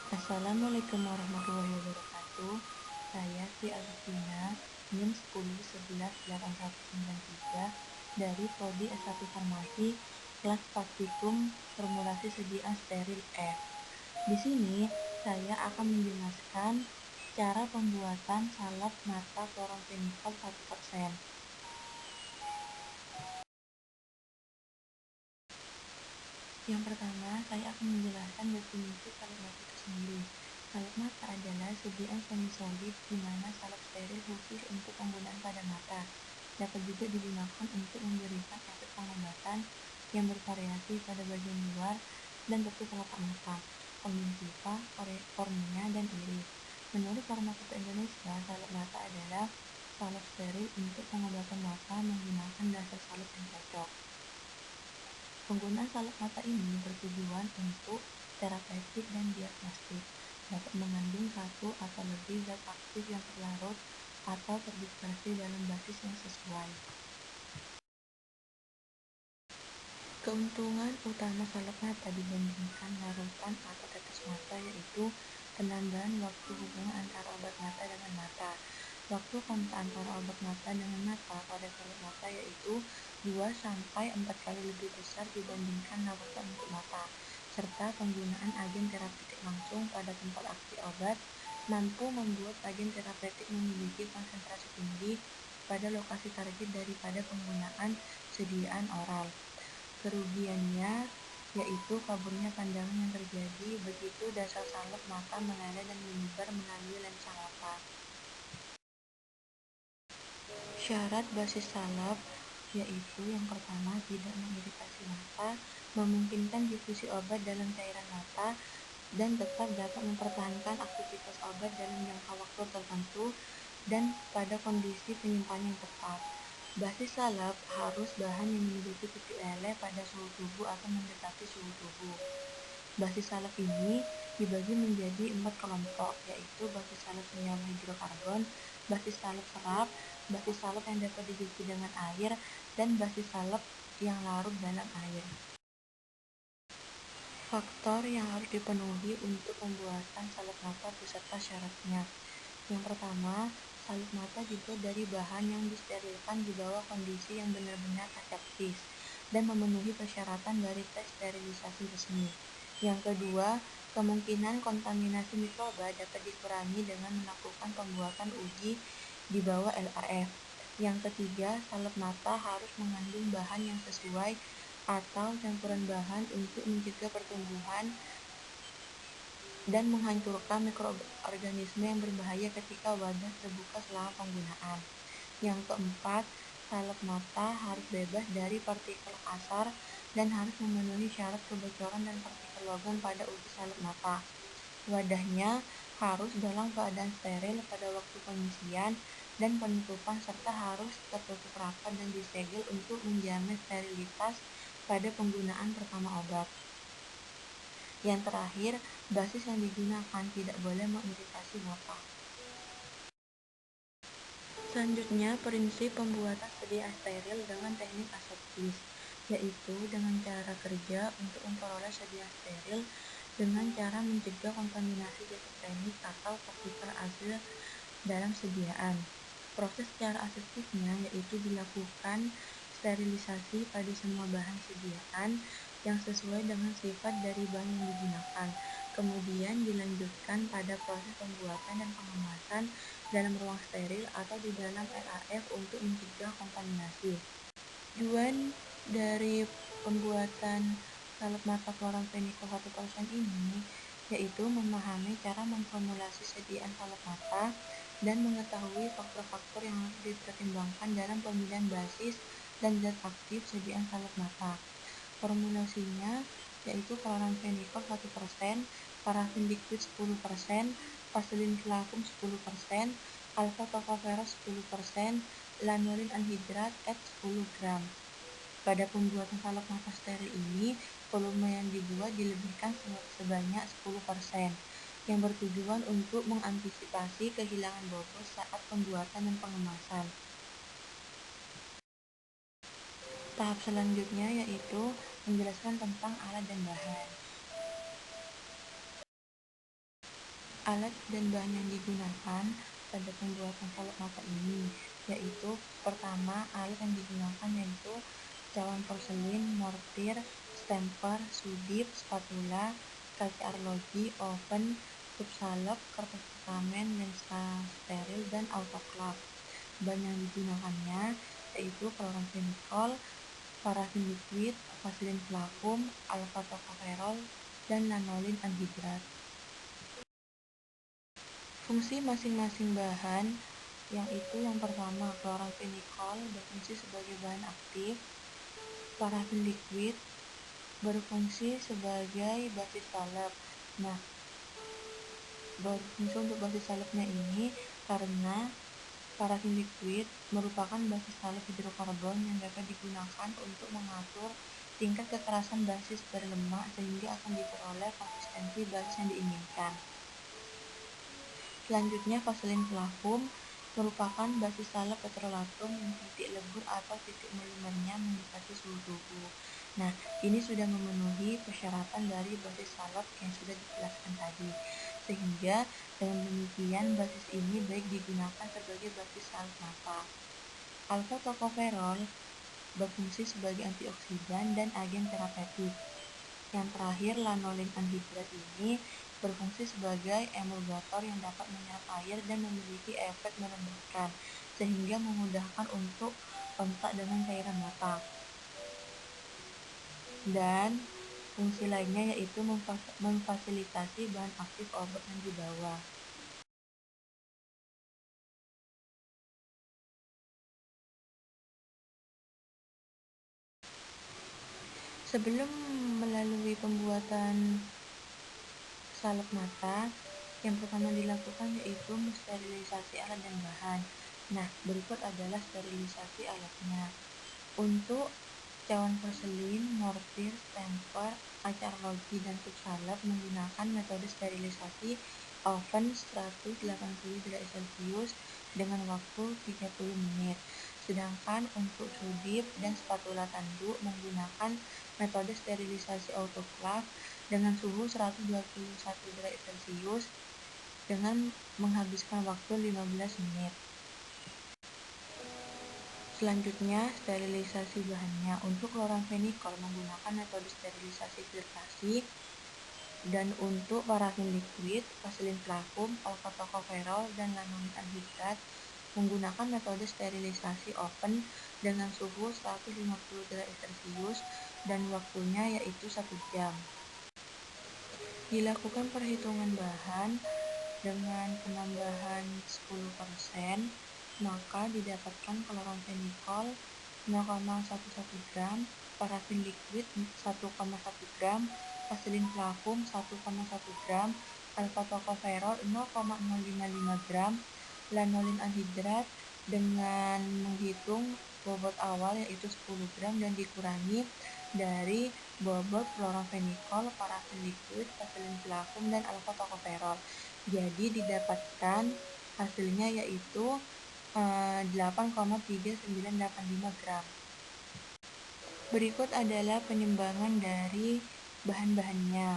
Assalamualaikum warahmatullahi wabarakatuh. Saya Sri Agustina, NIM 10118193 dari Prodi S1 Farmasi, kelas praktikum formulasi sediaan steril F. Di sini saya akan menjelaskan cara pembuatan salep mata klorofenikol 1%. Yang pertama, saya akan menjelaskan definisi salep mata itu sendiri. Salep mata adalah sediaan semi-solid di mana salep steril khusus untuk penggunaan pada mata. Dapat juga digunakan untuk memberikan efek pengobatan yang bervariasi pada bagian luar dan tepi telapak mata, konjungtiva, kornea, dan iris. Menurut Farmakope Indonesia, salep mata adalah salep steril untuk pengobatan mata menggunakan dasar salep yang cocok. Penggunaan salep mata ini bertujuan untuk terapeutik dan diagnostik, dapat mengandung satu atau lebih zat aktif yang terlarut atau terdispersi dalam basis yang sesuai. Keuntungan utama salep mata dibandingkan larutan atau tetes mata yaitu penambahan waktu hubungan antara obat mata dengan mata. Waktu kontak antara obat mata dengan mata pada salep mata yaitu 2-4 kali lebih besar dibandingkan larutan untuk mata, serta penggunaan agen terapeutik langsung pada tempat aksi obat mampu membuat agen terapeutik memiliki konsentrasi tinggi pada lokasi target daripada penggunaan sediaan oral. Kerugiannya yaitu kaburnya pandangan yang terjadi begitu dasar salep mata meleleh dan menyebar melalui lensa mata. Syarat basis salep yaitu yang pertama, tidak mengiritasi mata, memungkinkan difusi obat dalam cairan mata, dan tetap dapat mempertahankan aktivitas obat dalam jangka waktu tertentu dan pada kondisi penyimpanan yang tepat. Basis salep harus bahan yang memiliki titik leleh pada suhu tubuh atau mendekati suhu tubuh. Basis salep ini dibagi menjadi 4 kelompok, yaitu basis salep senyawa hidrokarbon, basis salep serap, basis salep yang dapat dicuci dengan air, dan basis salep yang larut dalam air. Faktor yang harus dipenuhi untuk pembuatan salep mata beserta syaratnya. Yang pertama, salep mata dibuat dari bahan yang disterilkan di bawah kondisi yang benar-benar aseptis dan memenuhi persyaratan dari tes sterilisasi resmi. Yang kedua, kemungkinan kontaminasi mikroba dapat dikurangi dengan melakukan pembuatan uji di bawah LAF. Yang ketiga, salep mata harus mengandung bahan yang sesuai atau campuran bahan untuk mencegah pertumbuhan dan menghancurkan mikroorganisme yang berbahaya ketika wadah terbuka selama penggunaan. Yang keempat, salep mata harus bebas dari partikel kasar dan harus memenuhi syarat kebocoran dan partikel logam pada uji salep mata. Wadahnya harus dalam keadaan steril pada waktu pengisian dan penutupan serta harus tertutup rapat dan disegel untuk menjamin sterilitas pada penggunaan pertama obat. Yang terakhir, basis yang digunakan tidak boleh mengiritasi mata. Selanjutnya, prinsip pembuatan sediaan steril dengan teknik aseptis, yaitu dengan cara kerja untuk memperoleh sediaan steril dengan cara mencegah kontaminasi zat atau partikel asil dalam sediaan. Proses secara aseptisnya yaitu dilakukan sterilisasi pada semua bahan sediaan yang sesuai dengan sifat dari bahan yang digunakan. Kemudian dilanjutkan pada proses pembuatan dan pengemasan dalam ruang steril atau di dalam LAF untuk mencegah kontaminasi. Tujuan dari pembuatan salep mata klorofenikol 1% ini yaitu memahami cara memformulasi sediaan salep mata dan mengetahui faktor-faktor yang harus dipertimbangkan dalam pemilihan basis dan zat aktif sediaan salep mata. Formulasinya yaitu klorofenikol 1%, parafin liquid 10%, vaselin vakum 10%, alfa tocopherol 10%, lanolin anhidrat et 10 gram. Pada pembuatan salep mata steril ini, volume yang dibuat dilebihkan sebanyak 10%, yang bertujuan untuk mengantisipasi kehilangan bobot saat pembuatan dan pengemasan. Tahap selanjutnya yaitu menjelaskan tentang alat dan bahan. Alat dan bahan yang digunakan pada pembuatan salep mata ini, yaitu pertama alat yang digunakan yaitu cawan porselin, mortir, stemper, sudip, spatula, kaca arloji, oven, tub salep, kertas perkamen, lensa steril, dan autoklav. Bahan yang digunakannya yaitu kloramfenikol, parafin liquid, vaselin vakum, alfa tocopherol, dan lanolin anhidrat. Fungsi masing-masing bahan yaitu yang pertama kloramfenikol berfungsi sebagai bahan aktif, parafin liquid berfungsi sebagai basis salep. Nah, berfungsi untuk basis salepnya ini karena parafin liquid merupakan basis salep hidrokarbon yang dapat digunakan untuk mengatur tingkat kekerasan basis berlemak sehingga akan diperoleh konsistensi basis yang diinginkan. Selanjutnya, vaselin vakum merupakan basis salep petrolatum yang titik lebur atau titik molimernya mendekati suhu tubuh. Nah, ini sudah memenuhi persyaratan dari basis salep yang sudah dijelaskan tadi. Sehingga dengan demikian basis ini baik digunakan sebagai basis salep mata. Alfa tocopherol berfungsi sebagai antioksidan dan agen terapeutik. Yang terakhir, lanolin anhidrat ini berfungsi sebagai emulgator yang dapat menyerap air dan memiliki efek melembabkan, sehingga memudahkan untuk kontak dengan cairan mata. Dan fungsi lainnya yaitu memfasilitasi bahan aktif obat yang dibawa. Sebelum melalui pembuatan salep mata, yang pertama dilakukan yaitu sterilisasi alat dan bahan. Nah, berikut adalah sterilisasi alatnya. Untuk cawan porselin, mortir, stemper, kaca arloji, dan tub salep menggunakan metode sterilisasi oven 180 derajat Celcius dengan waktu 30 menit. Sedangkan untuk sudip dan spatula tanduk menggunakan metode sterilisasi autoklav dengan suhu 121 derajat Celcius dengan menghabiskan waktu 15 menit. Selanjutnya, sterilisasi bahannya. Untuk kloramfenikol menggunakan metode sterilisasi filtrasi, dan untuk parafin liquid, vaselin vakum, alfa tocopherol, dan lanolin anhidrat menggunakan metode sterilisasi oven dengan suhu 150 derajat Celcius dan waktunya yaitu 1 jam. Dilakukan perhitungan bahan dengan penambahan 10%, maka didapatkan kloramfenikol 0,11 gram, parafin liquid 1,1 gram, vaselin vakum 1,1 gram, alfa tocopherol 0,055 gram, lanolin anhidrat dengan menghitung bobot awal yaitu 10 gram dan dikurangi dari bobot kloramfenikol, parafin liquid, vaselin vakum, dan alfa tocopherol. Jadi didapatkan hasilnya yaitu 8,3985 gram. Berikut adalah penyimbangan dari bahan-bahannya.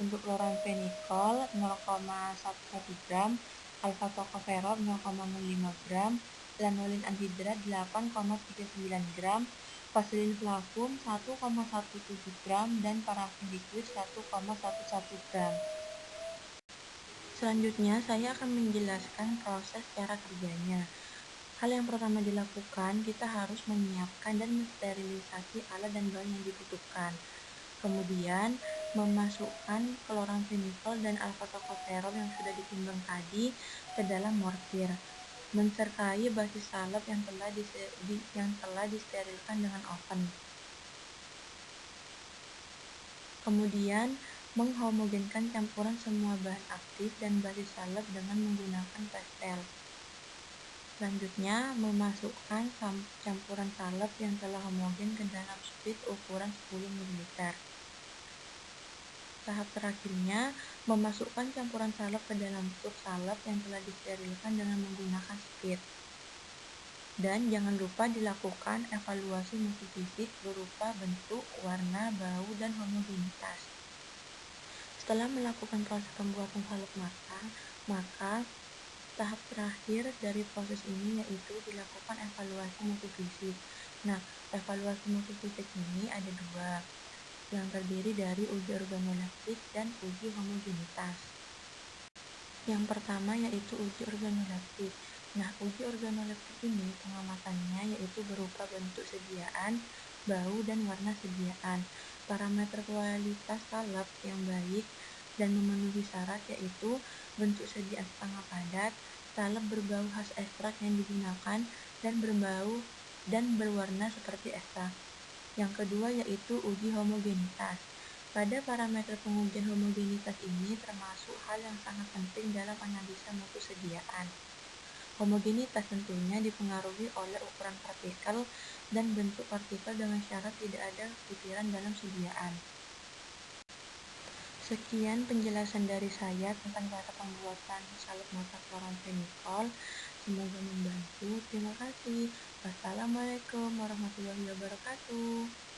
Untuk kloramfenikol 0,11 gram, alfa tocopherol 0,05 gram, lanolin anhidrat 8,39 gram, vaselin vakum 1,17 gram, dan parafin liquid 1,11 gram. Selanjutnya, saya akan menjelaskan proses cara kerjanya. Hal yang pertama dilakukan, kita harus menyiapkan dan mensterilisasi alat dan bahan yang dibutuhkan. Kemudian, memasukkan kloramfenikol dan alfa tocopherol yang sudah ditimbang tadi ke dalam mortir. Mensertai basis salep yang telah disterilkan dengan oven. Kemudian, menghomogenkan campuran semua bahan aktif dan basis salep dengan menggunakan pastel. Selanjutnya, memasukkan campuran salep yang telah homogen ke dalam sprit ukuran 10 ml. Tahap terakhirnya, memasukkan campuran salep ke dalam tub salep yang telah disterilkan dengan menggunakan sprit. Dan jangan lupa dilakukan evaluasi multifisik berupa bentuk, warna, bau, dan homogenitas. Setelah melakukan proses pembuatan salep matang, maka tahap terakhir dari proses ini yaitu dilakukan evaluasi mutu fisik. Nah, evaluasi mutu fisik ini ada dua, yang terdiri dari uji organoleptik dan uji homogenitas. Yang pertama yaitu uji organoleptik. Nah, uji organoleptik ini pengamatannya yaitu berupa bentuk sediaan, bau, dan warna sediaan. Parameter kualitas salep yang baik dan memenuhi syarat yaitu bentuk sediaan setengah padat, salep berbau khas ekstrak yang digunakan, dan berbau dan berwarna seperti ekstrak. Yang kedua yaitu uji homogenitas. Pada parameter pengujian homogenitas ini termasuk hal yang sangat penting dalam analisa mutu sediaan. Homogenitas tentunya dipengaruhi oleh ukuran partikel dan bentuk partikel dengan syarat tidak ada butiran dalam sediaan. Sekian penjelasan dari saya tentang cara pembuatan salep mata kloramfenikol. Semoga membantu. Terima kasih. Wassalamualaikum warahmatullahi wabarakatuh.